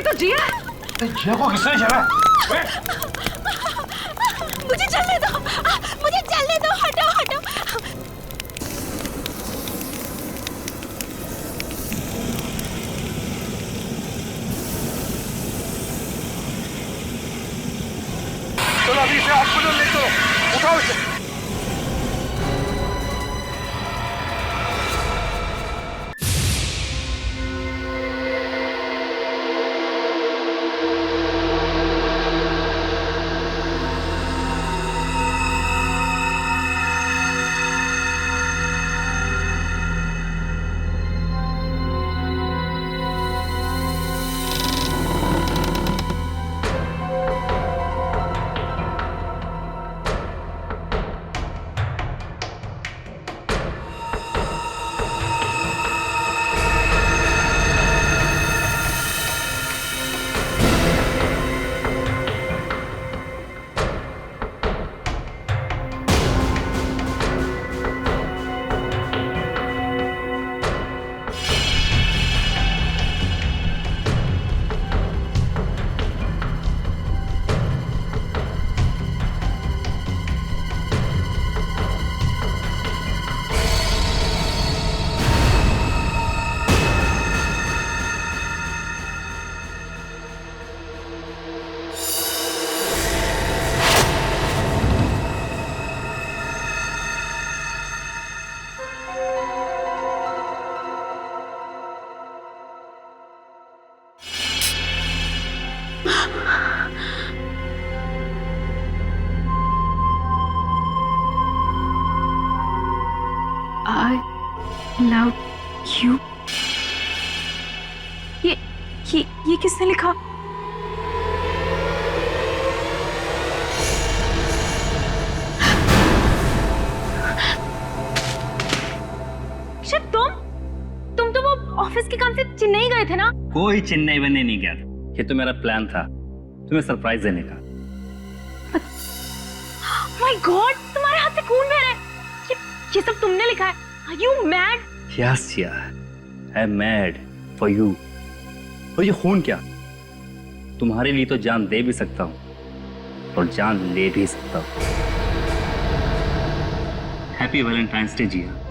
तो जिया। जिया को किसने चला? मुझे चलने दो, मुझे चलने दो, हटो हटो। चलो अभी इसे हॉस्पिटल ले चलो, उठाओ इसे। I love you। ये किसने लिखा? तुम तो वो ऑफिस के काम से चेन्नई गए थे ना? कोई चेन्नई बनने नहीं गया था, ये तो मेरा प्लान था तुम्हें सरप्राइज देने का। माय गॉड, तुम्हारे हाथ से खून बह रहा है। ये सब तुमने लिखा है? Are you mad? Yes, yeah. I'm mad for you। और ये खून क्या, तुम्हारे लिए तो जान दे भी सकता हूँ और जान ले भी सकता हूँ। हैप्पी वैलेंटाइंस डे जिया।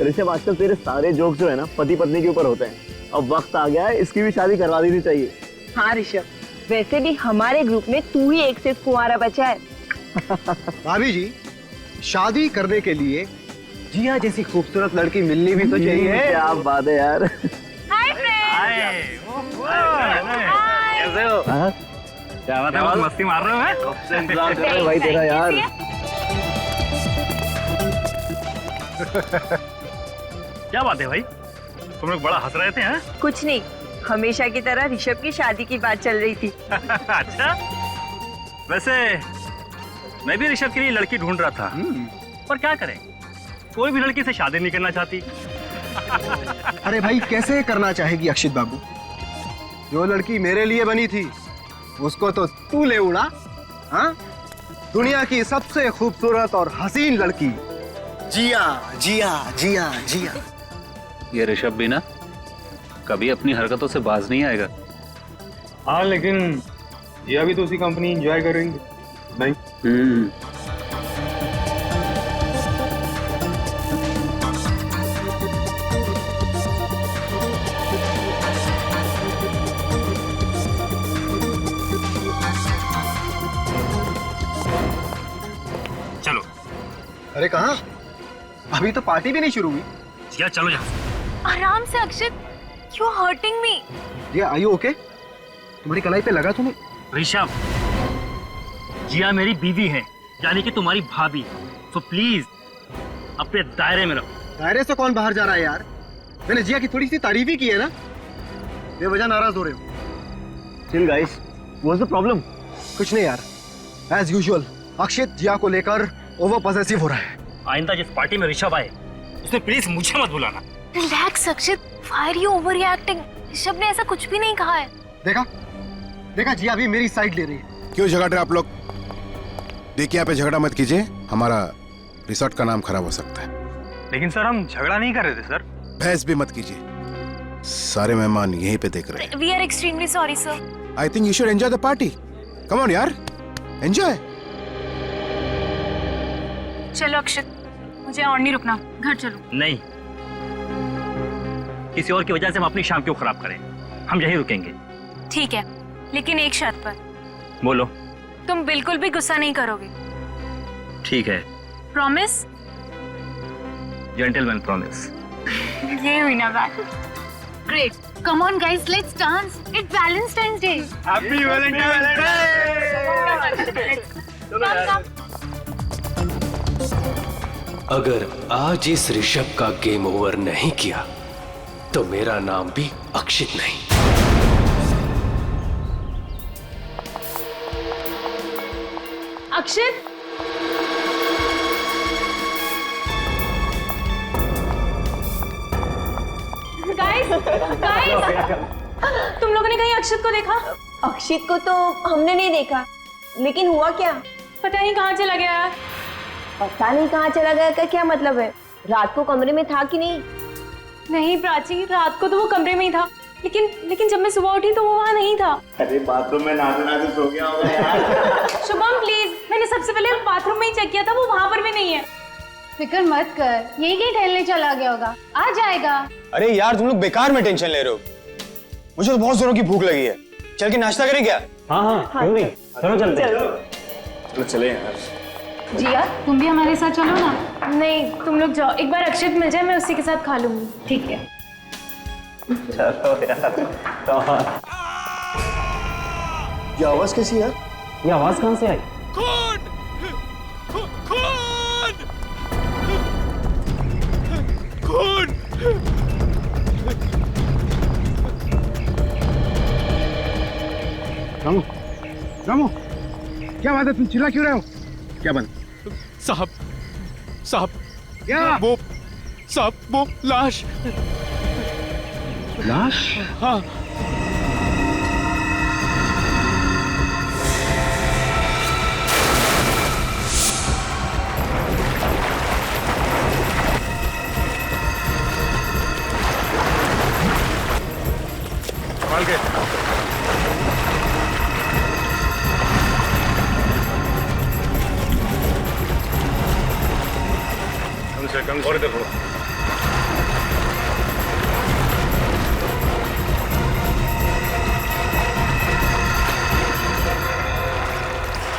ऋषभ, आजकल तेरे सारे जोक्स जो है ना पति पत्नी के ऊपर होते हैं। अब वक्त आ गया है, इसकी भी शादी करवा देनी चाहिए। हाँ ऋषभ, वैसे भी हमारे ग्रुप में तू ही एक से कुंवारा बचा है। भाभी जी, शादी करने के लिए जिया जैसी खूबसूरत लड़की मिलनी भी तो चाहिए। क्या बात है यार। Hi friends. कैसे हो? क्या बात है, बहुत मस्ती मार रहे हो? हैं? कब से इंतजार कर रहे हैं भाई तेरा यार। क्या बात है भाई, तुम लोग बड़ा हंस रहे थे? हैं? कुछ नहीं, हमेशा की तरह ऋषभ की शादी की बात चल रही थी। अच्छा, वैसे मैं भी ऋषभ के लिए लड़की ढूंढ रहा था, पर क्या करें, कोई भी लड़की से शादी नहीं करना चाहती। अरे भाई, कैसे करना चाहेगी अक्षित बाबू? जो लड़की मेरे लिए बनी थी उसको तो तू ले उड़ा। हाँ, दुनिया की सबसे खूबसूरत और हसीन लड़की जिया जिया जिया जिया। ये ऋषभ भी ना कभी अपनी हरकतों से बाज नहीं आएगा। हाँ, लेकिन ये अभी तो उसी कंपनी एंजॉय करेंगे नहीं। चलो। अरे कहाँ? अभी तो पार्टी भी नहीं शुरू हुई। जिया चलो यहाँ। आराम से Akshit, you are hurting me. Jiya, are you okay? तुम्हारी कलाई पे लगा तुम्हें? ऋषभ, जिया मेरी बीवी है, यानी कि तुम्हारी भाभी, तो प्लीज अपने दायरे में रहो। दायरे से कौन बाहर जा रहा है यार? मैंने जिया की थोड़ी सी तारीफ ही की है ना, बेवजह नाराज हो रहे हो। Chill guys, what's the problem? कुछ नहीं यार, एज यूजुअल अक्षित जिया को लेकर ओवर पॉसेसिव हो रहा है। आइंदा जिस पार्टी में ऋषभ आए उसमें प्लीज मुझे मत बुलाना। Relax Akshit, why are you overreacting? Rishabh ने ऐसा कुछ भी नहीं कहा है। देखा देखा, जिया भी मेरी साइड ले रही है। क्यों झगड़ रहे आप लोग? देखिए यहाँ पे झगड़ा मत कीजिए, हमारा रिसोर्ट का नाम खराब हो सकता है। लेकिन सर हम झगड़ा नहीं कर रहे थे सर। बहस भी मत कीजिए, सारे मेहमान यहीं पे देख रहे हैं। We are extremely sorry sir. I think you should enjoy the party. Come on यार, एंजॉय। चलो अक्षित, मुझे और नहीं रुकना, घर चलो। नहीं, किसी और की वजह से हम अपनी शाम क्यों खराब करें? हम यहीं रुकेंगे। ठीक है, लेकिन एक शर्त पर। बोलो। तुम बिल्कुल भी गुस्सा नहीं करोगे। ठीक है, प्रॉमिस? Gentleman promise. ये हुई ना बात। Great, come on guys, let's dance. It's Valentine's day. Happy Valentine अगर आज इस ऋषभ का गेम ओवर नहीं किया तो मेरा नाम भी अक्षित नहीं। अक्षित, गाइस तुम लोगों ने कहीं अक्षित को देखा? अक्षित को तो हमने नहीं देखा, लेकिन हुआ क्या पता नहीं कहाँ चला गया। पता नहीं कहाँ चला गया का क्या मतलब है? रात को कमरे में था कि नहीं? नहीं प्राची, रात को तो वो कमरे में ही था, लेकिन जब मैं सुबह उठी तो वो वहाँ नहीं था। अरे बाथरूम में नहाते सो गया होगा यार। शुभम प्लीज, मैंने सबसे पहले बाथरूम में ही चेक किया था, वो वहाँ पर भी नहीं है। फिक्र मत कर, यही कहीं टहलने चला गया होगा, आ जाएगा। अरे यार तुम लोग बेकार में टेंशन ले रहे हो, मुझे तो बहुत जोरों की भूख लगी है। चल के नाश्ता करें क्या? हाँ, क्यों नहीं, चलो चलते हैं। चलो चले यार। जिया, तुम भी हमारे साथ चलो ना। नहीं, तुम लोग जाओ, एक बार अक्षित मिल जाए, मैं उसी के साथ खा लूंगी। ठीक है। चलो यार। ये आवाज कैसी है? ये आवाज कहाँ से आई? रामू, रामू, क्या बात है? तुम चिल्ला क्यों रहे हो? क्या बात? साहब क्या? वो लाश। लाश? हाँ। संभाल के। कम और इधर थोड़ा।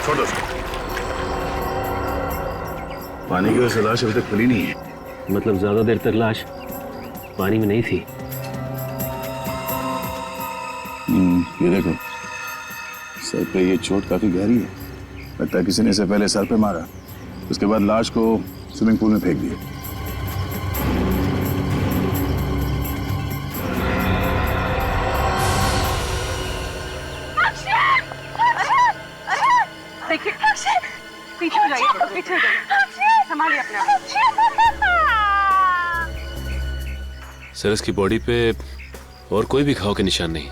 छोड़ दो उसको। पानी की वजह से लाश अभी तक खुली नहीं है। मतलब ज्यादा देर तक लाश पानी में नहीं थी। ये देखो, सर पे ये चोट काफी गहरी है। लगता है किसी ने इसे पहले सर पे मारा, उसके बाद लाश को स्विमिंग पूल में फेंक दिया। पीछे हो जाइए, पीछे हो जाइए, संभालिए अपने आप। सर इसकी बॉडी पे और कोई भी घाव के निशान नहीं,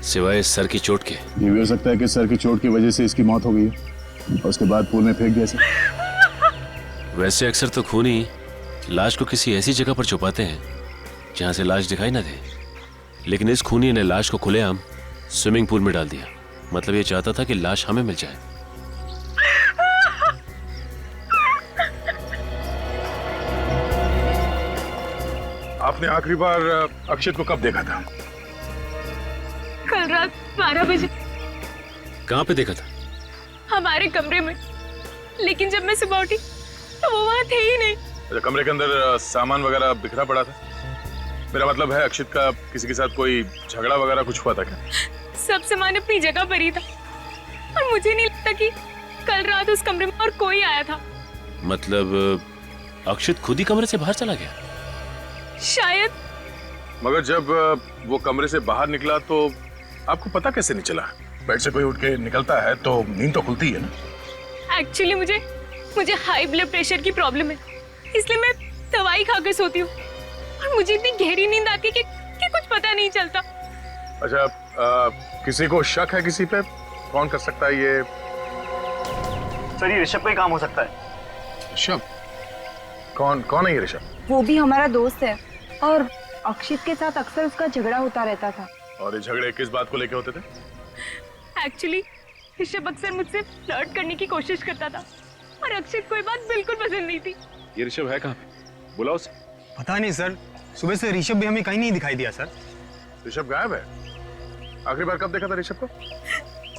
सिवाय सर की चोट के। ये भी हो सकता है कि सर की चोट की वजह से इसकी मौत हो गई है और उसके बाद पूल में फेंक दिया सर। वैसे अक्सर तो खूनी लाश को किसी ऐसी जगह पर छुपाते हैं जहां से लाश दिखाई ना दे, लेकिन इस खूनी ने लाश को खुलेआम स्विमिंग पूल में डाल दिया। मतलब ये चाहता था कि लाश हमें मिल जाए। आपने आखिरी बार अक्षित को कब देखा था? कल रात 12 बजे कहाँ पे देखा था? हमारे कमरे में, लेकिन जब मैं सुबह उठी तो वो वहाँ थे ही नहीं। अच्छा, कमरे के अंदर सामान वगैरह बिखरा पड़ा था? मेरा मतलब है अक्षित का किसी के साथ कोई झगड़ा वगैरह कुछ हुआ था क्या? सब सामान अपनी जगह पर ही था और मुझे नहीं लगता कि कल रात उस कमरे में और कोई आया था। मतलब अक्षित खुद ही कमरे से बाहर चला गया? शायद मगर जब वो कमरे से बाहर निकला तो आपको पता कैसे नहीं चला? बेड से कोई उठ के निकलता है तो नींद तो खुलती है ना। एक्चुअली मुझे हाई ब्लड प्रेशर की प्रॉब्लम है, इसलिए मैं दवाई खाकर सोती हूँ और मुझे इतनी गहरी नींद आती है कि कुछ पता नहीं चलता। अच्छा, किसी को शक है किसी पे? कौन कर सकता है ये? सर ये ऋषभ का ही काम हो सकता है। ऋषभ? कौन है ये ऋषभ? वो भी हमारा दोस्त है और अक्षित के साथ अक्सर उसका झगड़ा होता रहता था। और ये झगड़े किस बात को लेके होते थे? एक्चुअली ऋषभ अक्सर मुझसे फ्लर्ट करने की कोशिश करता था और अक्षित को ये बात बिल्कुल पसंद नहीं थी। ये ऋषभ है कहाँ पे? बुलाओ उसे। पता नहीं सर, सुबह से ऋषभ भी हमें कहीं नहीं दिखाई दिया सर। ऋषभ गायब है? आखिरी बार कब देखा था ऋषभ को?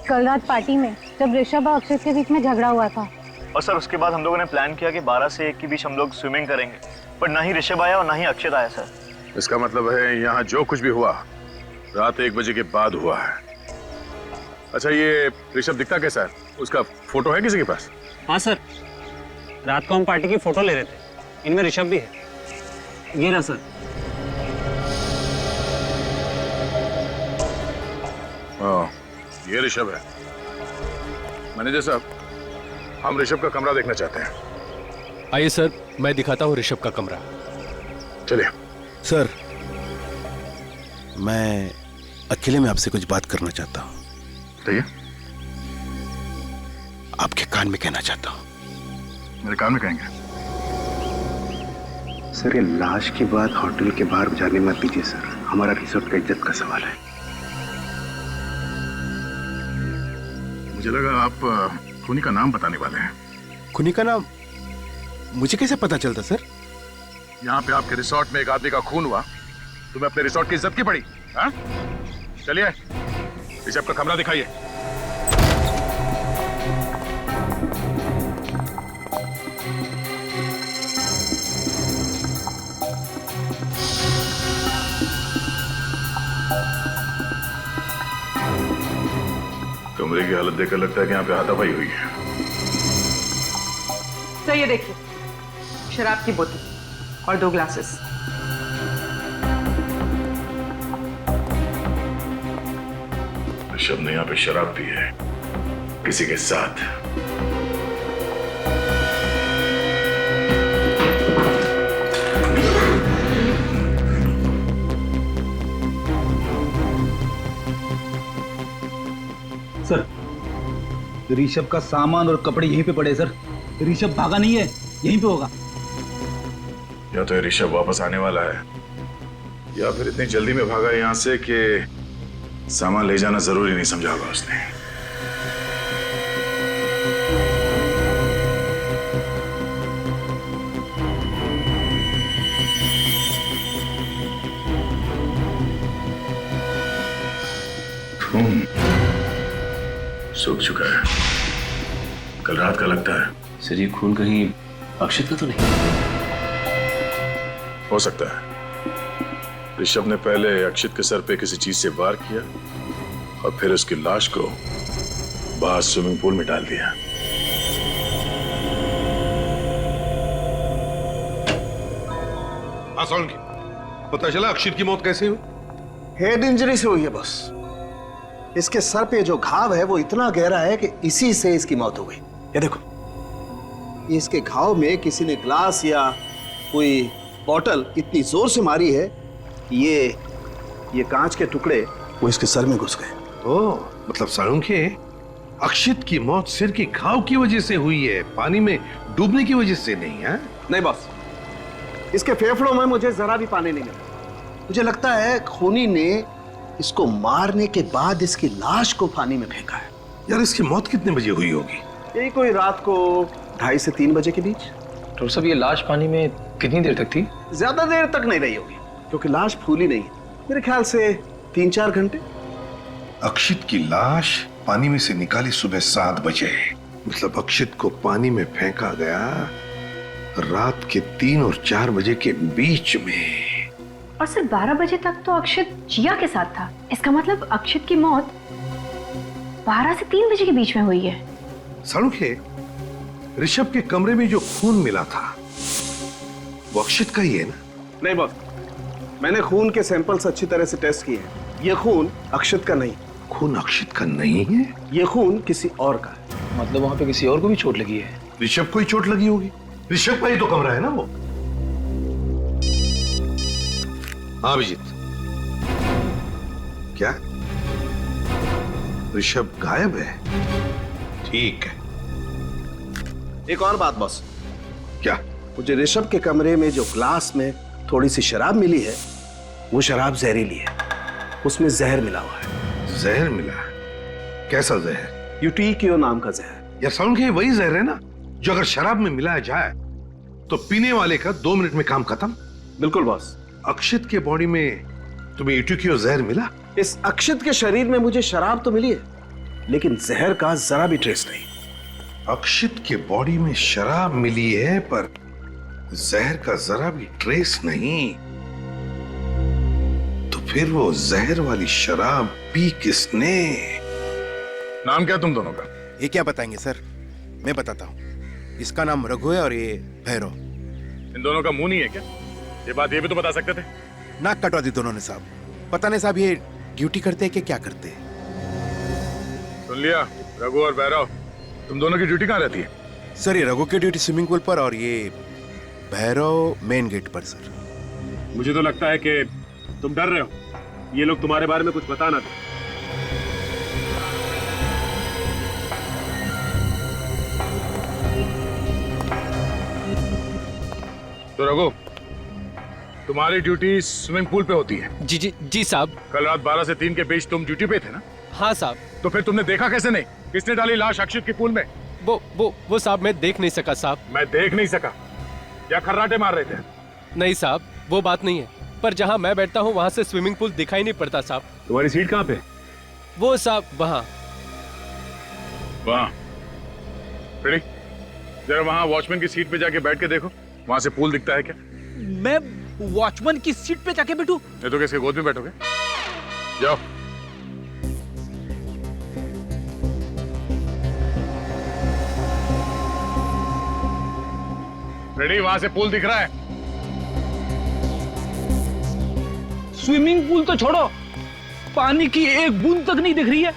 कल रात पार्टी में जब ऋषभ और अक्षित के बीच में झगड़ा हुआ था। और सर उसके बाद हम लोगों ने प्लान किया कि 12 से 1 के बीच हम लोग स्विमिंग करेंगे, पर ना ही ऋषभ आया और ना ही अक्षित आया सर। इसका मतलब है यहाँ जो कुछ भी हुआ रात 1 बजे के बाद हुआ है। अच्छा, ये ऋषभ दिखता कैसा है? उसका फोटो है किसी के पास? हाँ सर, रात को हम पार्टी की फोटो ले रहे थे, इनमें ऋषभ भी है। ये रहा सर। हाँ, ये ऋषभ है। मैनेजर साहब, हम ऋषभ का कमरा देखना चाहते हैं। आइए सर, मैं दिखाता हूँ ऋषभ का कमरा। चलिए। सर, मैं अकेले में आपसे कुछ बात करना चाहता हूँ। कहिए। आपके कान में कहना चाहता हूँ। मेरे कान में कहेंगे? सर, ये लाश की बात होटल के बाहर जाने मत दीजिए सर, हमारा रिसोर्ट का इज्जत का सवाल है। मुझे लगा आप खूनी का नाम बताने वाले हैं। खूनी का नाम मुझे कैसे पता चलता सर? यहाँ पे आपके रिसोर्ट में एक आदमी का खून हुआ, तुम्हें अपने रिसोर्ट की इज्जत की पड़ी? हाँ? चलिए, ऋषभ का कमरा दिखाइए। कमरे की हालत देखकर लगता है कि यहाँ पे हाथापाई हुई है। सर ये देखिए, शराब की बोतल और 2 ग्लासेस। ऋषभ ने यहाँ पे शराब पी है किसी के साथ। सर, ऋषभ का सामान और कपड़े यहीं पे पड़े सर। ऋषभ भागा नहीं है, यहीं पे होगा। या तो ऋषभ वापस आने वाला है या फिर इतनी जल्दी में भागा यहाँ से कि सामान ले जाना जरूरी नहीं समझा होगा उसने। खून सूख चुका है, कल रात का लगता है। सर, ये खून कहीं अक्षित का तो नहीं? हो सकता है ऋषभ ने पहले अक्षित के सर पे किसी चीज से वार किया और फिर उसकी लाश को बाहर स्विमिंग पूल में डाल दिया। सोलंकी, पता चला अक्षित की मौत कैसे हुई? हेड इंजरी से हुई है बस। इसके सर पे जो घाव है वो इतना गहरा है कि इसी से इसकी मौत हो गई। ये देखो, इसके घाव में किसी ने ग्लास या कोई बॉटल इतनी जोर से मारी है ये कांच के टुकड़े वो इसके सर में घुस गए। ओह, मतलब सोलंकी, अक्षित की मौत सिर की घाव की वजह से हुई है, पानी में डूबने की वजह से नहीं है? नहीं बॉस, इसके फेफड़ों में मुझे जरा भी पानी नहीं मिला। मुझे लगता है खूनी ने इसको मारने के बाद इसकी लाश को पानी में फेंका है। यार, इसकी मौत कितने बजे हुई होगी? यही कोई रात को 2:30 से 3 बजे के बीच। डॉक्टर साहब, ये लाश पानी में कितनी देर तक थी? ज्यादा देर तक नहीं रही होगी क्योंकि लाश फूली नहीं है। मेरे ख्याल से 3-4 घंटे। अक्षित की लाश पानी में से निकाली सुबह 7 बजे, मतलब अक्षित को पानी में फेंका गया रात के 3 और 4 बजे के बीच में। और सिर्फ 12 बजे तक तो अक्षित जिया के साथ था। इसका मतलब अक्षित की मौत 12 से 3 बजे के बीच में हुई है। सोलंकी, ऋषभ के कमरे में जो खून मिला था वो अक्षित का ही है ना? नहीं बॉस, मैंने खून के सैंपल्स अच्छी तरह से टेस्ट किए हैं। ये खून अक्षत का नहीं। खून अक्षत का नहीं है? ये खून किसी और का है। मतलब वहां पे किसी और को भी चोट लगी है? ऋषभ को ही चोट लगी होगी। ऋषभ का ही तो कमरा है ना वो। हाँ अभिजीत, क्या ऋषभ गायब है? ठीक है। एक और बात बॉस। क्या? मुझे ऋषभ के कमरे में जो ग्लास में थोड़ी सी शराब मिली है, वो शराब जहरीली है। उसमें जहर मिला हुआ है। जहर मिला? कैसा जहर? यूटीक्यू नाम का जहर। यार साउंड के वही जहर है ना जो अगर शराब में मिलाया जाए तो पीने वाले का 2 मिनट में काम खत्म। बिल्कुल बॉस। अक्षित के बॉडी में तुम्हें यूटीक्यू जहर मिला? इस अक्षित के शरीर में मुझे शराब तो मिली है, लेकिन जहर का जरा भी ट्रेस नहीं। अक्षित के बॉडी में शराब मिली है पर जहर का जरा भी ट्रेस नहीं, तो फिर वो जहर वाली शराब पी किसने? नाम क्या तुम दोनों का? ये क्या बताएंगे सर? मैं बताता हूँ। इसका नाम रघु है और ये भैरव। इन दोनों का मुंह नहीं है क्या? ये बात ये भी तो बता सकते थे। नाक कटवा दी दोनों ने साहब। पता नहीं साहब ये ड्यूटी करते हैं कि क्या करते हैं। सुन लिया, रघु और भैरव, तुम दोनों की ड्यूटी कहाँ रहती है? सर ये रघु की ड्यूटी स्विमिंग पूल पर और ये भैरव मेन गेट पर सर। मुझे तो लगता है कि तुम डर रहे हो, ये लोग तुम्हारे बारे में कुछ बता ना दे। तो रघु, तुम्हारी ड्यूटी स्विमिंग पूल पे होती है? जी जी जी साहब। कल रात 12 से 3 के बीच तुम ड्यूटी पे थे ना? हाँ साहब। तो फिर तुमने देखा कैसे नहीं? किसने डाली लाश अक्षित के पूल में? वो साहब मैं देख नहीं सका साहब। मैं देख नहीं सका? या खर्राटे मार रहे थे? नहीं साहब, वो बात नहीं है, पर जहाँ मैं बैठता हूँ वहाँ से स्विमिंग पूल दिखाई नहीं पड़ता साहब। तुम्हारी सीट कहाँ पे? वो साहब वहाँ। वहाँ? जरा वहाँ वॉचमैन की सीट पे जाके बैठ के देखो, वहाँ से पूल दिखता है क्या? मैं वॉचमैन की सीट पे जाके बैठूं? ये तो किसके गोद में बैठोगे? जाओ। रेडी, वहां से पूल दिख रहा है? स्विमिंग पूल तो छोड़ो, पानी की एक बूंद तक नहीं दिख रही है।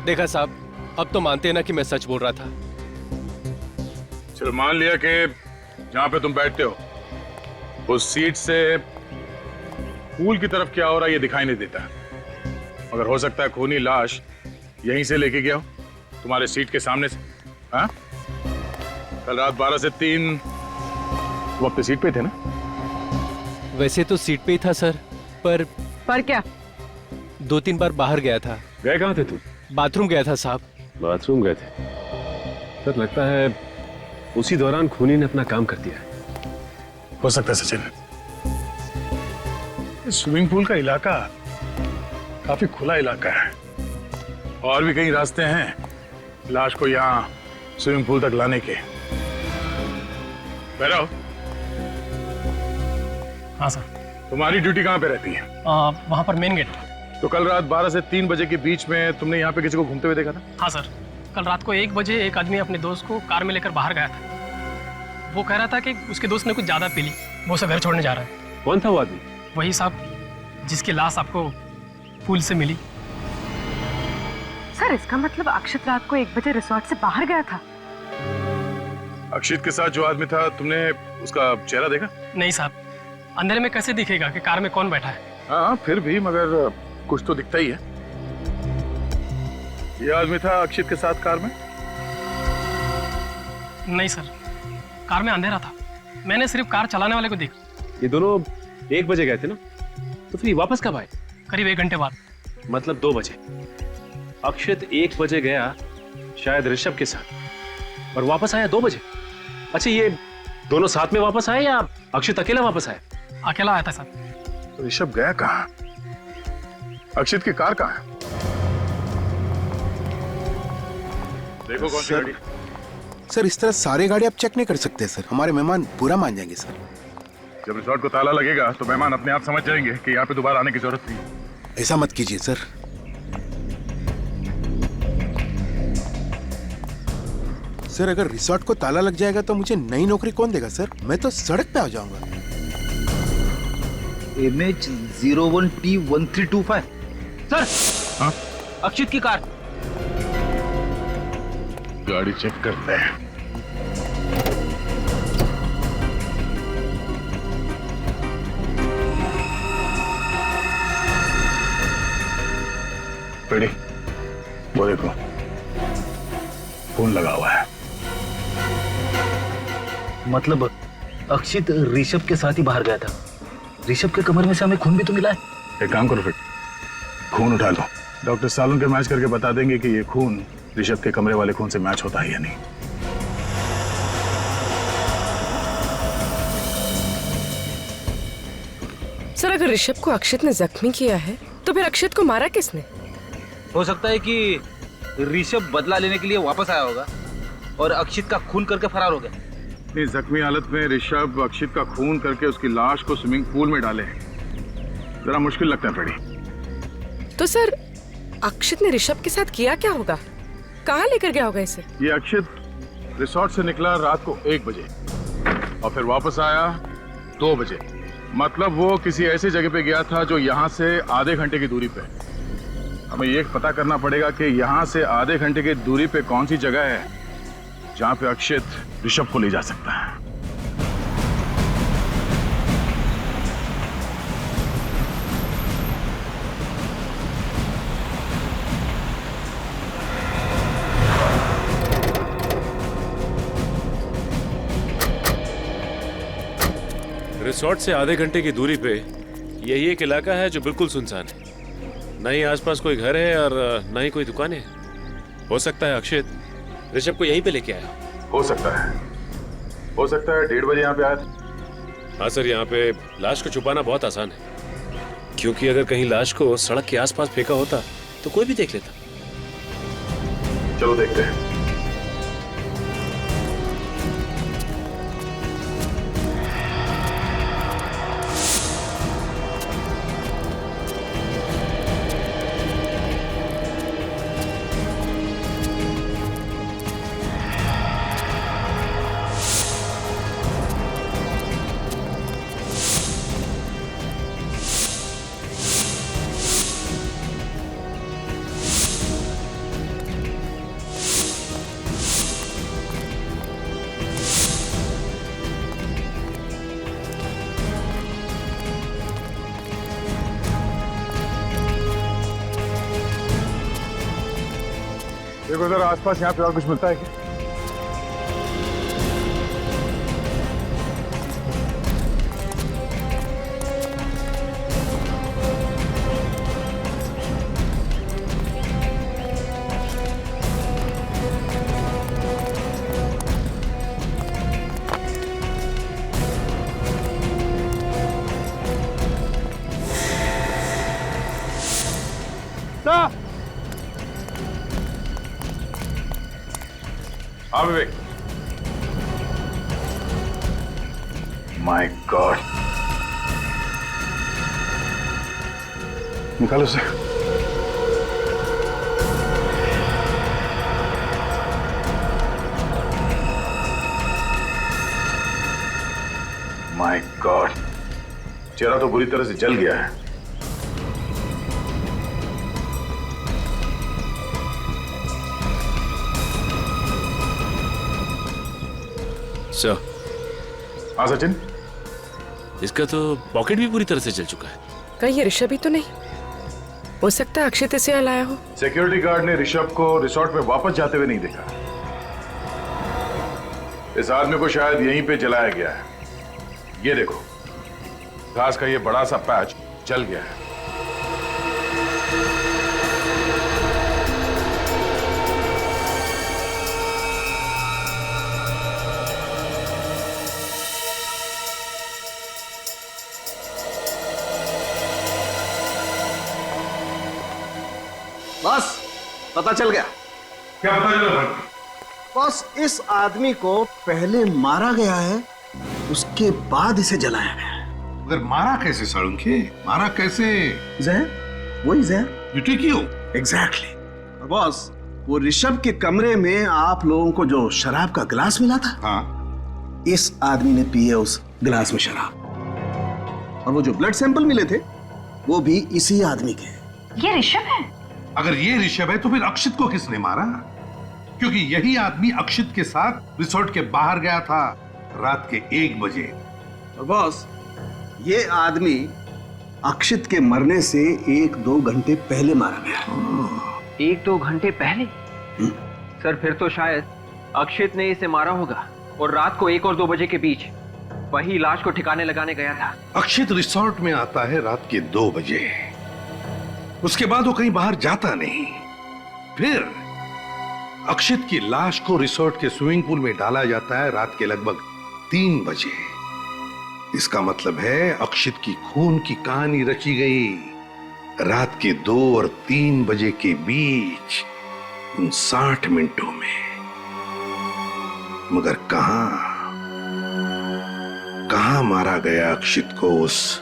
देखा साहब, अब तो मानते हैं ना कि मैं सच बोल रहा था। चलो मान लिया कि जहां पे तुम बैठते हो उस सीट से पूल की तरफ क्या हो रहा है ये दिखाई नहीं देता, मगर हो सकता है खूनी लाश यहीं से लेके गया हो, तुम्हारे सीट के सामने से। हाँ, कल रात 12 से 3 तुम अपनी सीट पे थे ना? वैसे तो सीट पे ही था सर, पर क्या? 2-3 बार बाहर गया था। गए कहाँ थे तुम? बाथरूम गया था साहब। बाथरूम गए थे? सर लगता है उसी दौरान खूनी ने अपना काम कर दिया। हो सकता है सचिन, स्विमिंग पूल का इलाका काफी खुला इलाका है, और भी कई रास्ते हैं लाश को यहाँ स्विमिंग पूल तक लाने के। भैरव। हाँ सर। तुम्हारी ड्यूटी कहाँ पे रहती है? वहाँ पर मेन गेट। तो कल रात 12 से 3 बजे के बीच में तुमने यहाँ पे किसी को घूमते हुए देखा था? हाँ सर, कल रात को 1 बजे एक आदमी अपने दोस्त को कार में लेकर बाहर गया था। वो कह रहा था कि उसके दोस्त ने कुछ ज्यादा पी ली, वो उसे घर छोड़ने जा रहा है। कौन था वो आदमी? वही साहब जिसकी लाश आपको पूल से मिली। सर इसका मतलब अक्षत रात को 1 बजे रिसोर्ट से बाहर गया था? अक्षित के साथ जो आदमी था, तुमने उसका चेहरा देखा? नहीं साहब, अंधेरे में कैसे दिखेगा कि कार में कौन बैठा है? हाँ फिर भी, मगर कुछ तो दिखता ही है। ये आदमी था अक्षित के साथ कार में? नहीं सर, कार में अंधेरा था, मैंने सिर्फ कार चलाने वाले को देखा। ये दोनों 1 बजे गए थे ना, तो फिर ये वापस कब आए? करीब 1 घंटे बाद। मतलब 2 बजे। अक्षित 1 बजे गया शायद ऋषभ के साथ, और वापस आया 2 बजे। अच्छा, ये दोनों साथ में वापस आए या अक्षित अकेला वापस आया? अकेला आया था सर। तो ऋषभ गया कहाँ? अक्षित की कार कहाँ है? देखो कौन सी गाड़ी। सर इस तरह सारे गाड़ी आप चेक नहीं कर सकते सर, हमारे मेहमान बुरा मान जाएंगे सर। जब रिसोर्ट को ताला लगेगा तो मेहमान अपने आप समझ जाएंगे कि यहाँ पे दोबारा आने की जरूरत नहीं। ऐसा मत कीजिए सर। सर अगर रिसोर्ट को ताला लग जाएगा तो मुझे नई नौकरी कौन देगा सर? मैं तो सड़क पे आ जाऊंगा। MH01T1325 sir. हाँ? अक्षित की कार। गाड़ी चेक करते हैं। पेड़ी, वो देखो, खून लगा हुआ है। मतलब अक्षित ऋषभ के साथ ही बाहर गया था। ऋषभ के कमर में से हमें खून भी तो मिला है। एक काम करो फिर, खून उठा लो। डॉक्टर सालुन के मैच करके बता देंगे कि ये खून ऋषभ के कमरे वाले खून से मैच होता है या नहीं। सर, अगर ऋषभ को अक्षित ने जख्मी किया है तो फिर अक्षित को मारा किसने? हो सकता है कि ऋषभ बदला लेने के लिए वापस आया होगा और अक्षित का खून करके फरार हो गया। इस जख्मी हालत में ऋषभ अक्षित का खून करके उसकी लाश को स्विमिंग पूल में डाले, जरा मुश्किल लगता है पेड़ी। तो सर, अक्षित ने ऋषभ के साथ किया क्या होगा? कहाँ लेकर गया होगा इसे? ये अक्षित रिसोर्ट से निकला रात को 1 बजे और फिर वापस आया 2 बजे। मतलब वो किसी ऐसी जगह पे गया था जो यहाँ से आधे घंटे की दूरी पे। हमें ये पता करना पड़ेगा कि यहाँ से आधे घंटे की दूरी पे कौन सी जगह है जहाँ पे अक्षित ऋषभ को ले जा सकता है। रिसोर्ट से आधे घंटे की दूरी पे यही एक इलाका है जो बिल्कुल सुनसान है। न ही आसपास कोई घर है और न ही कोई दुकानें हैं। हो सकता है अक्षित ऋषभ को यहीं पे लेके आया। हो सकता है 1:30 बजे यहाँ पे आया था। हाँ सर, यहाँ पे लाश को छुपाना बहुत आसान है, क्योंकि अगर कहीं लाश को सड़क के आसपास फेंका होता तो कोई भी देख लेता। चलो देखते हैं। देखो जरा आसपास यहाँ पे और कुछ मिलता है क्या? हाँ विवेक। माय गॉड, निकालो उसे। माय गॉड, चेहरा तो बुरी तरह से जल गया है। सर। हाँ सचिन, इसका तो पॉकेट भी पूरी तरह से जल चुका है। कहीं ये ऋषभ ही तो नहीं? हो सकता है अक्षित इसे लाया हो। सिक्योरिटी गार्ड ने ऋषभ को रिसोर्ट में वापस जाते हुए नहीं देखा। इस आदमी को शायद यहीं पे जलाया गया है। ये देखो, घास का ये बड़ा सा पैच जल गया है। बस पता चल गया। क्या पता चला? बस इस आदमी को पहले मारा गया है, उसके बाद इसे जलाया गया है। मगर मारा कैसे साळुंखे? मारा कैसे? जहर, वही जहर। ड्यूटी क्यों? एग्जैक्टली। बॉस, वो ऋषभ के कमरे में आप लोगों को जो शराब का गिलास मिला था, हाँ, इस आदमी ने पी है उस गिलास में शराब। और वो जो ब्लड सैंपल मिले थे वो भी इसी आदमी के। ये ऋषभ है? अगर ये ऋषभ है तो फिर अक्षित को किसने मारा? क्योंकि यही आदमी अक्षित के साथ रिसोर्ट के बाहर गया था रात के 1 बजे। और बॉस, ये आदमी अक्षित के मरने से 1-2 घंटे पहले मारा गया। 1-2 घंटे पहले? सर फिर तो शायद अक्षित ने इसे मारा होगा और रात को 1 और 2 बजे के बीच वही लाश को ठिकाने लगाने गया था। अक्षित रिसोर्ट में आता है रात के 2 बजे, उसके बाद वो कहीं बाहर जाता नहीं। फिर अक्षित की लाश को रिसोर्ट के स्विमिंग पूल में डाला जाता है रात के लगभग 3 बजे। इसका मतलब है अक्षित की खून की कहानी रची गई रात के 2 और 3 बजे के बीच, उन 60 मिनटों में। मगर कहां मारा गया अक्षित को उस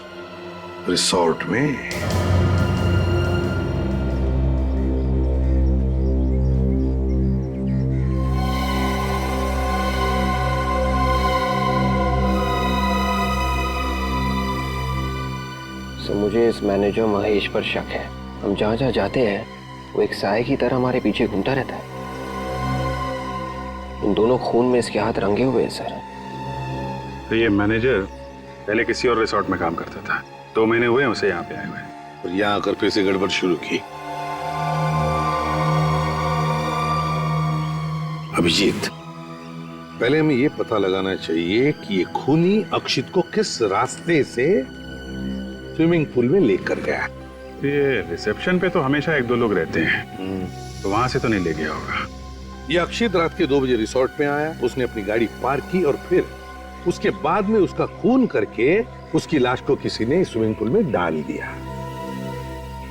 रिसोर्ट में? मुझे इस मैनेजर महेश पर शक है। हम जहाँ जहाँ जाते हैं वो एक साए की तरह हमारे पीछे घूमता रहता है। इन दोनों खून में इसके हाथ रंगे हुए हैं सर। तो ये मैनेजर पहले किसी और रिसोर्ट में काम करता था, 2 महीने हुए उसे यहाँ पे आए हुए, और यहाँ आकर फिर से गड़बड़ शुरू की। अभिजीत, पहले हमें ये पता लगाना चाहिए कि ये खूनी अक्षित को किस रास्ते से स्विमिंग पूल में लेकर गया। ये रिसेप्शन पे तो हमेशा 1-2 लोग रहते हैं, तो वहां से तो नहीं ले गया होगा। ये अक्षित रात के 2 बजे रिसोर्ट में आया, उसने अपनी गाड़ी पार्क की और फिर उसके बाद में उसका खून करके उसकी लाश को किसी ने स्विमिंग पूल में डाल दिया।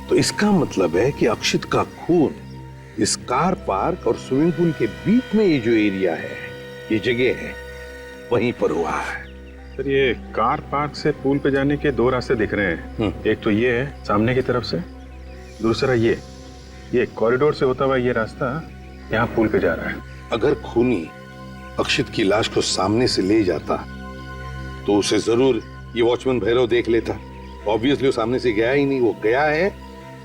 तो इसका मतलब है कि अक्षित का खून इस कार पार्क और स्विमिंग पूल के बीच में ये जो एरिया है, ये जगह है, वहीं पर हुआ है। सर ये कार पार्क से पूल पे जाने के 2 रास्ते दिख रहे हैं। एक तो ये है सामने की तरफ से, दूसरा ये कॉरिडोर से होता हुआ ये रास्ता यहाँ पूल पे जा रहा है। अगर खूनी अक्षित की लाश को सामने से ले जाता तो उसे जरूर ये वॉचमैन भैरव देख लेता। ऑब्वियसली वो सामने से गया ही नहीं, वो गया है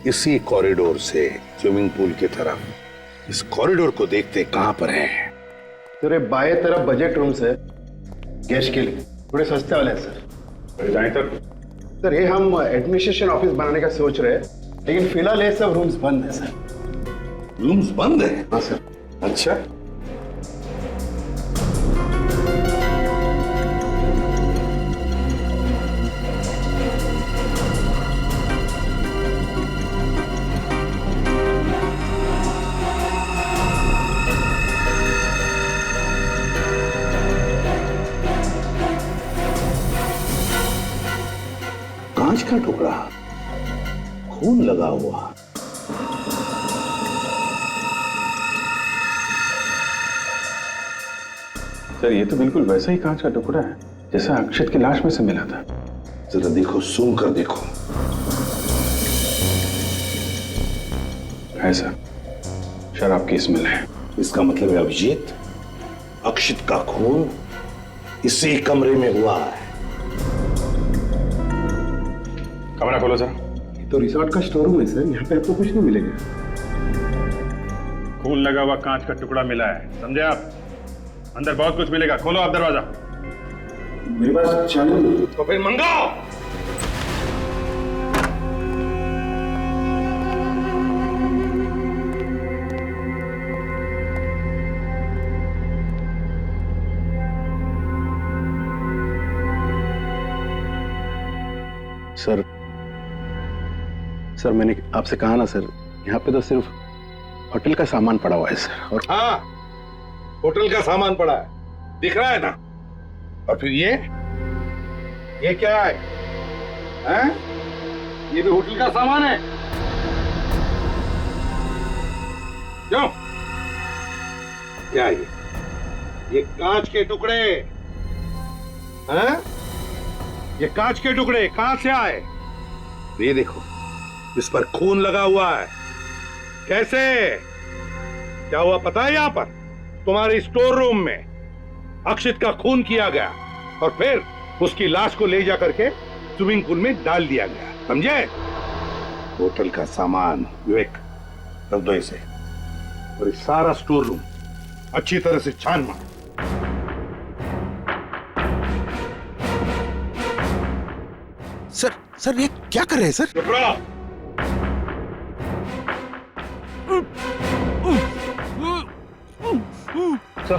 इसी कॉरिडोर से स्विमिंग पूल की तरफ। इस कॉरिडोर को देखते कहां पर है? तेरे बाएं तरफ बजट रूम्स है गेस्ट के लिए, थोड़े सस्ते वाले हैं सर। जाएं सर ये हम एडमिनिस्ट्रेशन ऑफिस बनाने का सोच रहे हैं, लेकिन फिलहाल ये सब रूम्स बंद है सर। रूम्स बंद है? हाँ सर। अच्छा, कांच का टुकड़ा, खून लगा हुआ। सर ये तो बिल्कुल वैसा ही कांच का टुकड़ा है जैसा अक्षित की लाश में से मिला था। जरा देखो, सूंघ कर देखो। है सर, शराब की स्मेल है। इसका मतलब है अभिजीत, अक्षित का खून इसी कमरे में हुआ है। कमरा खोलो सर। तो रिसोर्ट का स्टोर रूम है सर, यहाँ पे आपको कुछ नहीं मिलेगा। खून लगा हुआ कांच का टुकड़ा मिला है, समझे आप? अंदर बहुत कुछ मिलेगा, खोलो आप दरवाजा। मेरे पास चालू। तो फिर मंगाओ। सर मैंने आपसे कहा ना सर, यहाँ पे तो सिर्फ होटल का सामान पड़ा हुआ है सर। और हाँ, होटल का सामान पड़ा है, दिख रहा है ना। और फिर ये क्या है? हैं? ये भी होटल का सामान है। क्यों? क्या है ये कांच के टुकड़े हैं? ये कांच के टुकड़े कहां से आए? ये देखो, इस पर खून लगा हुआ है। कैसे? क्या हुआ पता है? यहां पर तुम्हारे स्टोर रूम में अक्षित का खून किया गया और फिर उसकी लाश को ले जा करके स्विमिंग पूल में डाल दिया गया, समझे? होटल का सामान विवेक रख दो इसे, और ये सारा स्टोर रूम अच्छी तरह से छान मार। सर ये क्या कर रहे हैं सर? सर,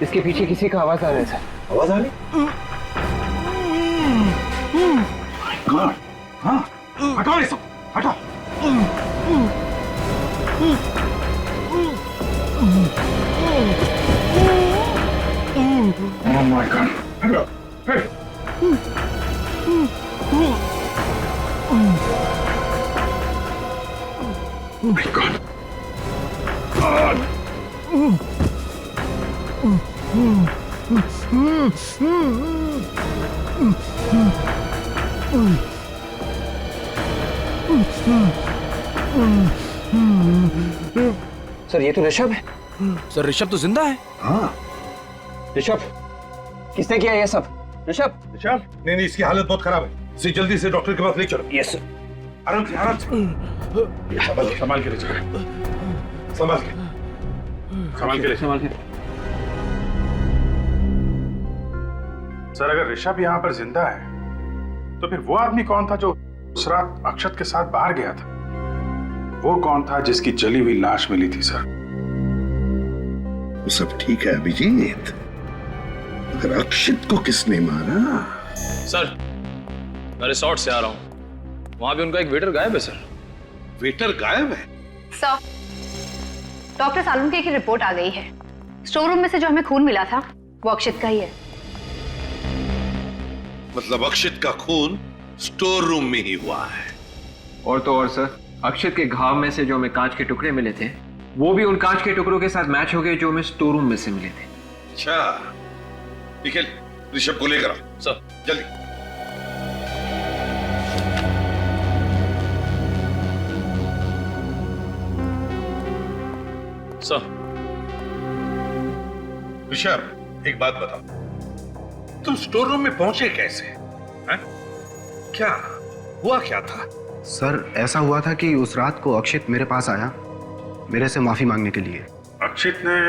इसके पीछे किसी का आवाज आ रहा है सर। आवाज आ रही? गॉड, हाँ, हटाओ ये सब, हटाओ। Oh my God, हटाओ, hey. Oh my God. Sir ये तो ऋषभ है। सर ऋषभ तो जिंदा है। हाँ। ऋषभ, किसने किया ये सब? ऋषभ? ऋषभ? नहीं, इसकी हालत बहुत खराब है, इसे जल्दी से डॉक्टर के पास ले चलो। Yes sir. आराम से, आराम से। संभाल के ले चलो, संभाल के संभाल के। सर अगर ऋषभ यहाँ पर जिंदा है तो फिर वो आदमी कौन था जो उस रात अक्षत के साथ बाहर गया था? वो कौन था जिसकी जली हुई लाश मिली थी सर? वो सब ठीक है अभिजीत, अगर अक्षित को किसने मारा? सर मैं रिसोर्ट से आ रहा हूँ, वहां भी उनका एक वेटर गायब है सर। वेटर गायब है? सर, डॉक्टर सालुंके की रिपोर्ट आ गई है। स्टोर रूम में से जो हमें खून मिला था वो अक्षित का ही है। मतलब अक्षित का खून स्टोर रूम में ही हुआ है? और तो और सर, अक्षित के घाव में से जो हमें कांच के टुकड़े मिले थे वो भी उन कांच के टुकड़ों के साथ मैच हो गए जो हमें स्टोर रूम में से मिले थे। अच्छा, निखिल ऋषभ को लेकर आओ सर, जल्दी। सर। ऋषभ एक बात बताओ, तुम स्टोर रूम में पहुंचे कैसे? हैं? क्या हुआ, क्या था? सर ऐसा हुआ था कि उस रात को अक्षित मेरे पास आया मेरे से माफी मांगने के लिए। अक्षित ने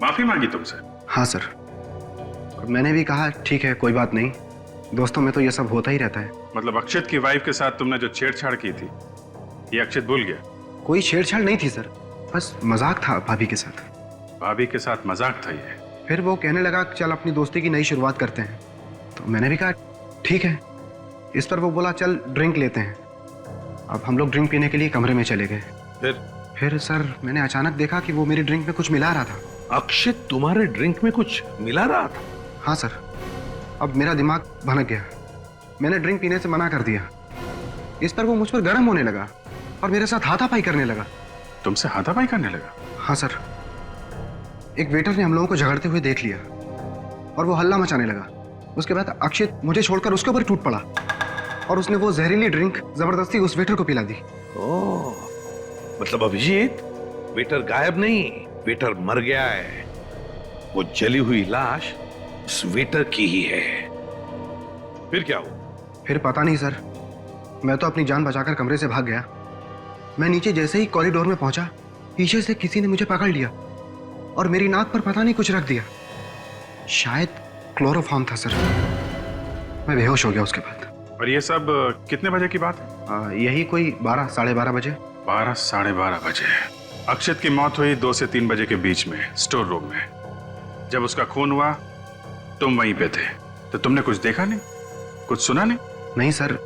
माफी मांगी तुमसे? हाँ सर, और मैंने भी कहा ठीक है कोई बात नहीं, दोस्तों में तो ये सब होता ही रहता है। मतलब अक्षित की वाइफ के साथ तुमने जो छेड़छाड़ की थी ये अक्षित भूल गया? कोई छेड़छाड़ नहीं थी सर, बस मजाक था भाभी के साथ। भाभी के साथ मजाक था ये? फिर वो कहने लगा चल अपनी दोस्ती की नई शुरुआत करते हैं, तो मैंने भी कहा ठीक है। इस पर वो बोला चल ड्रिंक लेते हैं। अब हम लोग ड्रिंक पीने के लिए कमरे में चले गए। फिर सर मैंने अचानक देखा कि वो मेरी ड्रिंक में कुछ मिला रहा था। अक्षित तुम्हारे ड्रिंक में कुछ मिला रहा था? हाँ सर, अब मेरा दिमाग भनक गया, मैंने ड्रिंक पीने से मना कर दिया। इस पर वो मुझ पर गर्म होने लगा और मेरे साथ हाथापाई करने लगा। तुमसे हाथापाई करने लगा? हाँ सर, एक वेटर ने हम लोगों को झगड़ते हुए देख लिया और वो हल्ला मचाने लगा। उसके बाद अक्षित मुझे छोड़कर उसके ऊपर टूट पड़ा और उसने वो जहरीली ड्रिंक जबरदस्ती उस वेटर को पिला दी। ओह, मतलब अभिजीत वेटर गायब नहीं, वेटर मर गया है। वो जली हुई लाश उस वेटर की ही है। फिर क्या हुआ? फिर पता नहीं सर, मैं तो अपनी जान बचाकर कमरे से भाग गया। मैं नीचे जैसे ही कॉरिडोर में पहुंचा, पीछे से किसी ने मुझे पकड़ लिया और मेरी नाक पर पता नहीं कुछ रख दिया। शायद क्लोरोफॉर्म था सर। मैं बेहोश हो गया उसके बाद। और ये सब कितने बजे की बात है? यही कोई 12 साढ़े 12 बजे। 12 साढ़े 12 बजे। अक्षित की मौत हुई 2 से 3 बजे के बीच में स्टोर रूम में। जब उसका खून हुआ तुम वहीं पे थे, तो तुमने कुछ देखा नहीं, कुछ सुना नहीं? नहीं सर,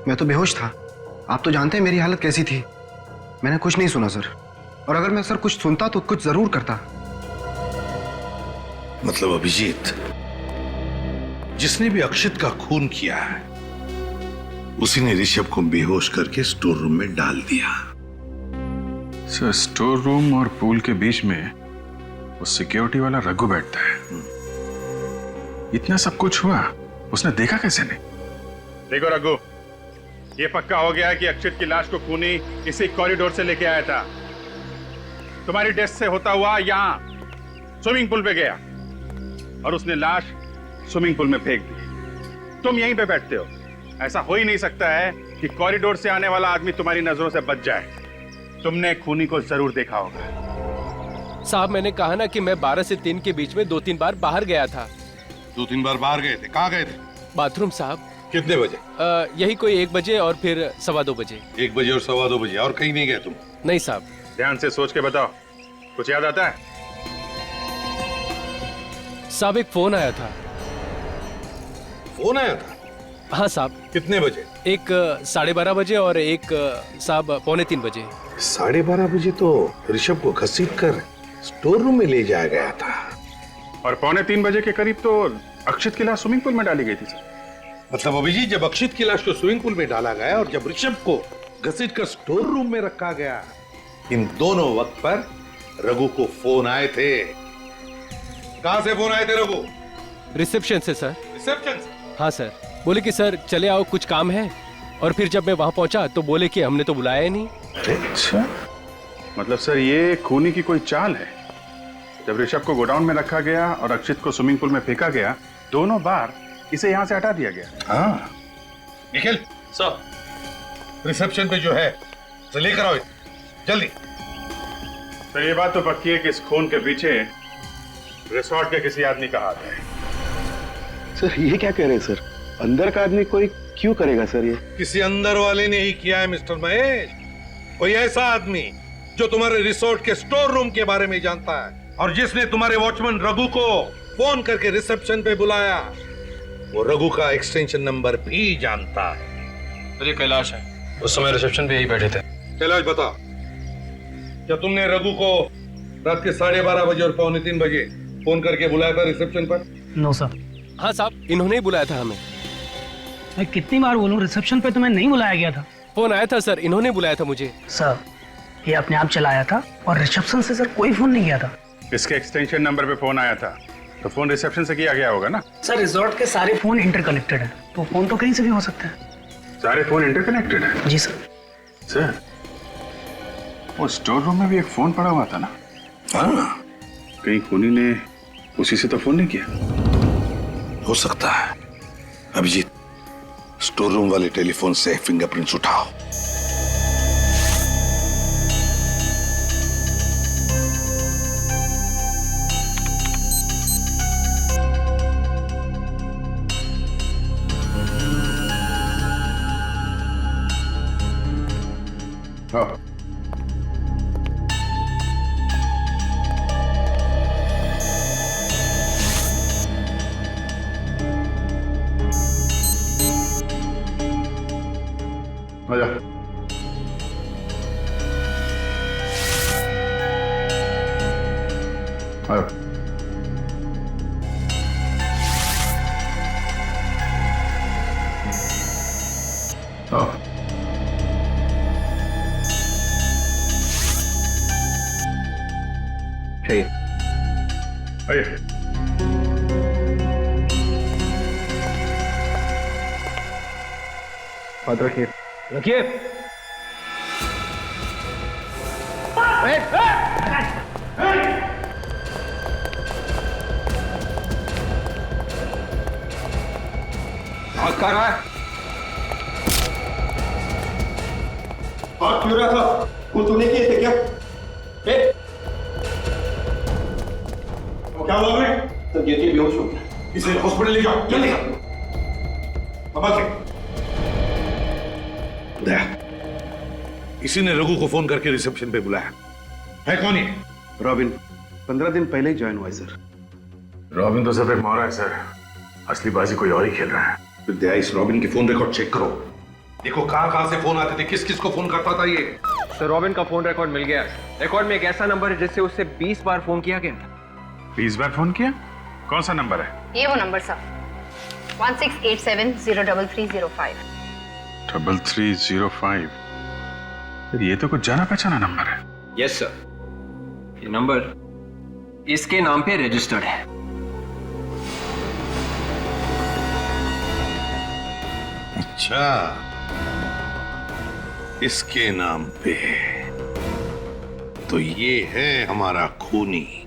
मैं तो बेहोश था। आप तो जानते हैं मेरी हालत कैसी थी। मैंने कुछ नहीं सुना सर, और अगर मैं सर कुछ सुनता तो कुछ जरूर करता। मतलब अभिजीत, जिसने भी अक्षित का खून किया है उसी ने ऋषभ को बेहोश करके स्टोर रूम में डाल दिया। सर, स्टोर रूम और पूल के बीच में वो सिक्योरिटी वाला रघु बैठता है। इतना सब कुछ हुआ, उसने देखा कैसे नहीं? देखो रघु, ये पक्का हो गया है कि अक्षित की लाश को खूनी इसी कॉरिडोर से लेके आया था। तुम्हारी डेस्क से होता हुआ यहाँ स्विमिंग पूल पे गया और उसने लाश स्विमिंग पूल में फेंक दी। तुम यहीं पे बैठते हो ऐसा हो ही नहीं सकता है कि कॉरिडोर से आने वाला आदमी तुम्हारी नजरों से बच जाए। तुमने खूनी को जरूर देखा होगा। साहब मैंने कहा ना कि मैं 12 से 3 के बीच में 2-3 बार बाहर गया था। 2-3 बार बाहर गए थे? कहाँ गए थे? बाथरूम साहब। कितने बजे? यही कोई 1 बजे और फिर 2:15 बजे। 1 बजे और 2:15 बजे, और कहीं नहीं गए तुम? नहीं साहब। ध्यान से सोच के बताओ, कुछ याद आता है? साहब एक फोन आया था। फोन आया था? हाँ साहब। कितने बजे? एक 12:30 बजे और एक साहब 2:45 बजे। 12:30 बजे तो ऋषभ को घसीट कर स्टोर रूम में ले जाया गया था, और 2:45 बजे के करीब तो अक्षित की लाश स्विमिंग पूल में डाली गई थी सर। मतलब अभिजीत, जब अक्षित की लाश को स्विमिंग पूल में डाला गया और जब ऋषभ को घसीट कर स्टोर रूम में रखा गया, इन दोनों वक्त पर रघु को फोन आए थे। कहां से फोन आए थे रघु? रिसेप्शन से सर। रिसेप्शन से? हाँ सर, बोले कि सर चले आओ कुछ काम है, और फिर जब मैं वहां पहुंचा तो बोले कि हमने तो बुलाया ही नहीं। अच्छा, मतलब सर ये खूनी की कोई चाल है। जब ऋषभ को गोडाउन में रखा गया और अक्षित को स्विमिंग पूल में फेंका गया, दोनों बार इसे यहाँ से हटा दिया गया। हाँ निखिल सर, रिसेप्शन पे जो है तो लेकर आओ जल्दी। तो ये बात तो पक्की है कि इस खून के पीछे रिसोर्ट के किसी आदमी का हाथ है। सर ये क्या कह रहे हैं सर? अंदर का आदमी कोई क्यों करेगा सर? ये किसी अंदर वाले ने ही किया है मिस्टर महेश। कोई ऐसा आदमी जो तुम्हारे रिसोर्ट के स्टोर रूम के बारे में जानता है, और जिसने तुम्हारे वॉचमैन रघु को फोन करके रिसेप्शन पे बुलाया, वो रघु का एक्सटेंशन नंबर भी जानता है। तो ये कैलाश है, उस समय रिसेप्शन पे यही बैठे थे। कैलाश बता, क्या तुमने रघु को रात के 12:30 बजे और 2:45 बजे फोन करके बुलाया था रिसेप्शन पर? No sir. हाँ साहब, इन्होंने ही बुलाया था हमें। मैं कितनी बार बोलूं, रिसेप्शन पे तुम्हें नहीं बुलाया गया था। फोन आया था सर, इन्होंने बुलाया था मुझे। सर ये अपने आप चला आया था, और रिसेप्शन से सर कोई फोन नहीं गया था। इसके एक्सटेंशन नंबर पे फोन आया था, तो फोन रिसेप्शन से किया गया होगा ना? सर रिजॉर्ट के सारे फोन इंटरकनेक्टेड है, तो फोन तो कहीं से भी हो सकता है। सारे फोन इंटरकनेक्टेड है? जी सर। सर वो स्टोर रूम में भी एक फोन पड़ा हुआ था ना? हाँ, कहीं खूनी ने उसी से तो फोन नहीं किया? हो सकता है। अभिजीत, स्टोर रूम वाले टेलीफोन से फिंगरप्रिंट्स उठाओ। हाँ। आजा। आयो। आओ। चाहिए। आइए। हाथ रखिए। रखिए। हाथ कहाँ रहा है? हाथ क्यों रहा था? कुछ तूने किए थे क्या? क्या हुआ भाई? तो गिरके बेहोश हो गया। इसे हॉस्पिटल ले जाओ जल्दी। बाबा के दया, इसी ने रघु को फोन करके रिसेप्शन पे बुलाया है। कौन है? रॉबिन 15 दिन पहले ही ज्वाइन हुआ है सर। रॉबिन तो सिर्फ एक मोहरा है सर, असली बाजी कोई और ही खेल रहा है। फिर दया, इस रॉबिन की फोन रिकॉर्ड चेक करो, देखो कहां कहां से फोन आते थे, किस किस को फोन करता था ये। सर रॉबिन का फोन रिकॉर्ड मिल गया है। रिकॉर्ड में एक ऐसा नंबर है जिससे उससे 20 बार फोन किया गया था। 20 बार फोन किया? कौन सा नंबर है? ये वो नंबर सर, 1687-03305। 3305? ये तो कुछ जाना पहचाना नंबर है। यस सर, ये नंबर इसके नाम पे रजिस्टर्ड है। अच्छा, इसके नाम पे, तो ये है हमारा खूनी।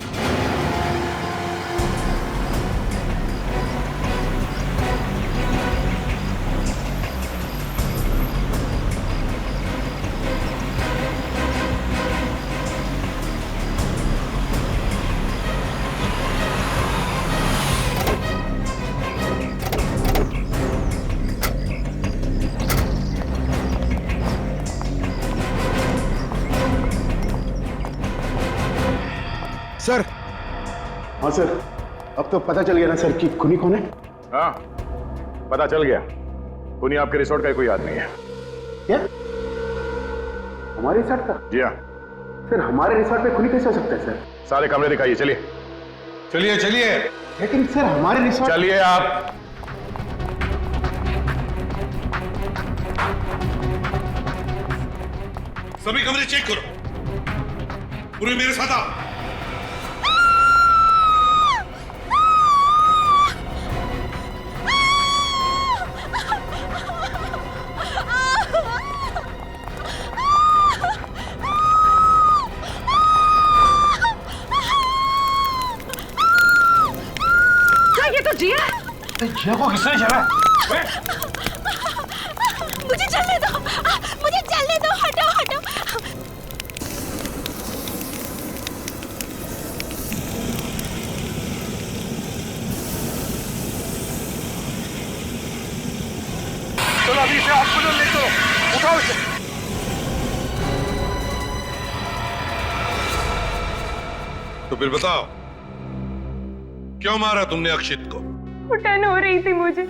सर। हाँ सर, अब तो पता चल गया ना सर कि खूनी कौन है? हाँ, पता चल गया। खूनी आपके रिसोर्ट का कोई आदमी है। क्या? हमारे रिसोर्ट का? जी हाँ। सर हमारे रिसोर्ट पे खूनी कैसे हो सकता है सर? सारे कमरे दिखाइए, चलिए चलिए चलिए। लेकिन सर हमारे रिसोर्ट। चलिए आप। सभी कमरे चेक करो, पूरे मेरे साथ आओ। ये तो जिया है। जिया को किसने चला? मुझे चलने दो, मुझे चलने दो, हटो हटो। चलो अभी इसे हॉस्पिटल ले चलो, उठाओ इसे। तो फिर बताओ, क्यों मारा तुमने अक्षित को? घुटन हो रही थी मुझे,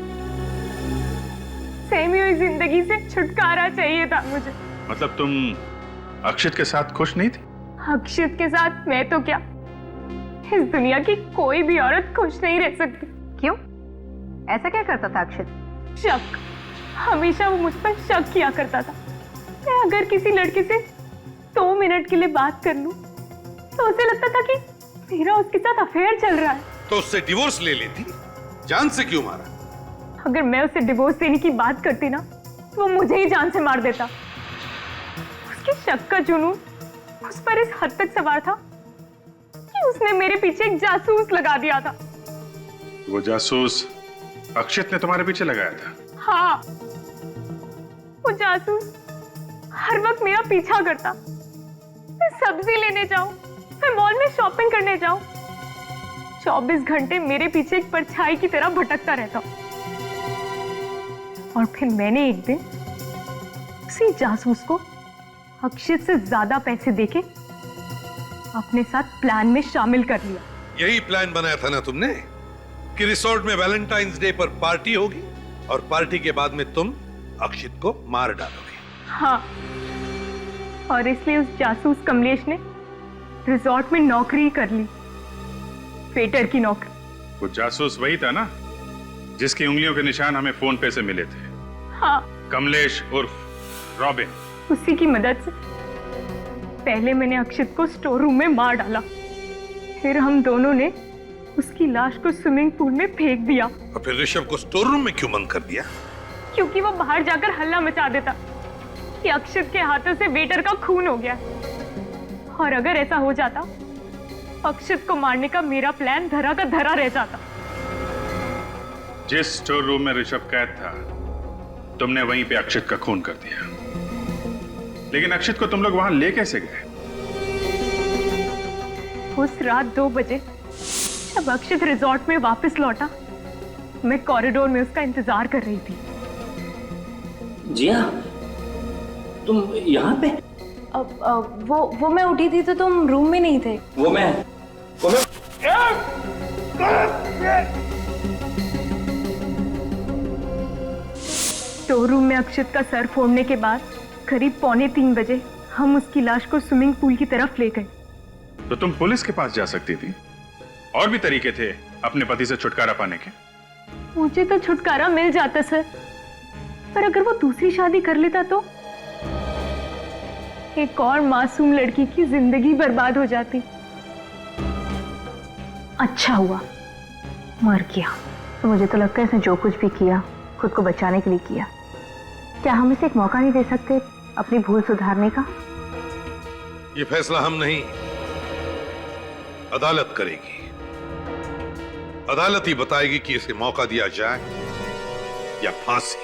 सहमी हुई जिंदगी से छुटकारा चाहिए था मुझे। मतलब तुम अक्षित के साथ खुश नहीं थी? अक्षित के साथ मैं तो क्या, इस दुनिया की कोई भी औरत खुश नहीं रह सकती। क्यों? ऐसा क्या करता था अक्षित? शक, हमेशा वो मुझ पर शक किया करता था। मैं अगर किसी लड़के से 2 मिनट के लिए बात कर लूं, तो उसे लगता था कि मेरा उसके साथ अफेयर चल रहा है। तो उससे डिवोर्स ले लेती, जान से क्यों मारा? अगर मैं उसे डिवोर्स देने की बात करती ना, तो वो मुझे ही जान से मार देता। उसके शक का जुनून उस पर इस हद तक सवार था कि उसने मेरे पीछे एक जासूस लगा दिया था। वो जासूस अक्षित ने तुम्हारे पीछे लगाया था? हाँ, वो जासूस हर वक्त मेरा पीछा करता। मैं सब्जी लेने जाऊं, मैं मॉल में शॉपिंग करने जाऊं, 24 घंटे मेरे पीछे एक परछाई की तरह भटकता रहता। और फिर मैंने एक दिन उसी जासूस को अक्षित से ज्यादा पैसे देके अपने साथ प्लान में शामिल कर लिया। यही प्लान बनाया था ना तुमने कि रिसोर्ट में वैलेंटाइंस डे पर पार्टी होगी और पार्टी के बाद में तुम अक्षित को मार डालोगे। हाँ, और इसलिए उस जासूस कमलेश ने रिसोर्ट में नौकरी कर ली, वेटर की नौकरी। वो जासूस वही था ना जिसकी उंगलियों के निशान हमें फोन पे से मिले थे? हाँ, कमलेश उर्फ रॉबिन। उसी की मदद से पहले मैंने अक्षित को स्टोर रूम में मार डाला, फिर हम दोनों ने उसकी लाश को स्विमिंग पूल में फेंक दिया। और फिर ऋषभ को स्टोर रूम में क्यों बंद कर दिया? क्योंकि वो बाहर जाकर हल्ला मचा देता कि अक्षित के हाथों से वेटर का खून हो गया। और अगर ऐसा हो जाता, अक्षित को मारने का मेरा प्लान धरा का धरा रह जाता। जिस स्टोर रूम में ऋषभ कैद था, तुमने वहीं पे अक्षित का खून कर दिया। लेकिन अक्षित को तुम लोग वहां ले कैसे गए? उस रात 2 बजे जब अक्षित रिजॉर्ट में वापस लौटा, मैं कॉरिडोर में उसका इंतजार कर रही थी। जिया, तुम यहाँ पे? वो मैं उठी थी तो तुम रूम में नहीं थे। वो मैं स्टोर रूम में अक्षित का सर फोड़ने के बाद करीब 2:45 बजे हम उसकी लाश को स्विमिंग पूल की तरफ ले गए। तो तुम पुलिस के पास जा सकती थी, और भी तरीके थे अपने पति से छुटकारा पाने के। मुझे तो छुटकारा मिल जाता सर, पर अगर वो दूसरी शादी कर लेता तो एक और मासूम लड़की की जिंदगी बर्बाद हो जाती। अच्छा हुआ मर गया। तो मुझे तो लगता है इसने जो कुछ भी किया खुद को बचाने के लिए किया। क्या हम इसे एक मौका नहीं दे सकते अपनी भूल सुधारने का? ये फैसला हम नहीं, अदालत करेगी। अदालत ही बताएगी कि इसे मौका दिया जाए या फांसी।